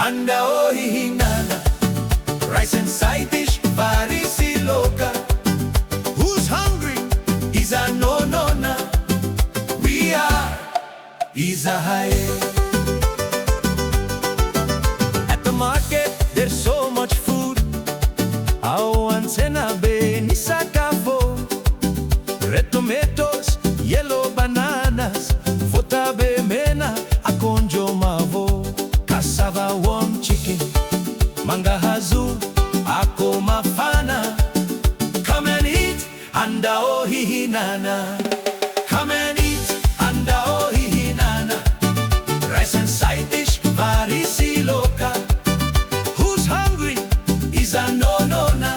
Andao, hihinana, rice and side dish, varisi laoka. Who's hungry? Iza noana. We are Izahay. At the market, there's so much food. An-tsena ni Sakafo. Red tomatoes, yellow bananas, Voatabia, mena, Akondro, Cassava, warm chicken, Mangahazo, Akoho, mafana. Come and eat, Andao, hihinana. Come and eat, Andao, hihinana. Rice and side dish, varisi laoka. Who's hungry? Iza noana.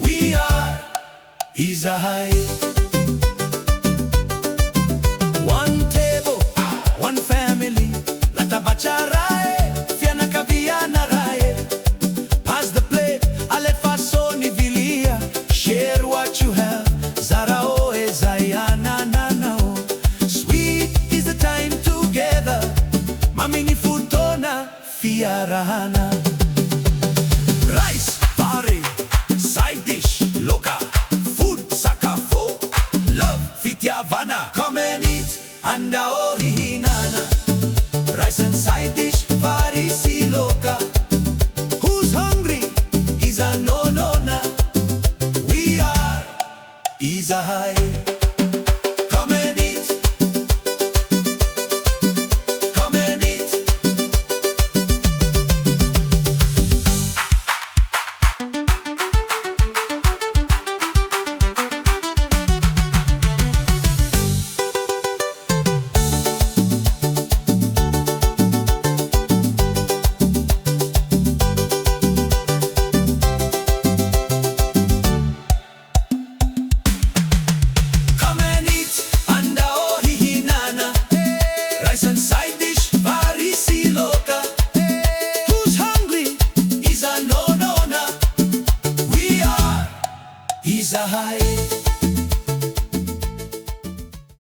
We are Izahay. One table, one family. Latabacharae, fianakavianarae. Pass the plate, alefasoni vilia. Share what you have, zarao ezayananao. Sweet is the time together. Mamini futona, fiarahana. Rice, pare, side dish, laoka. Food, sakafo, love, fitiavana. Come and eat, andao, hihinana. Rice and side dish, varisi laoka. Who's hungry? Iza noana. We are Izahay. Come and eat. Come and eat. Come and eat, andao, hihinana. Rice and side dish, varisi laoka. Who's hungry? Iza noana. We are Izahay.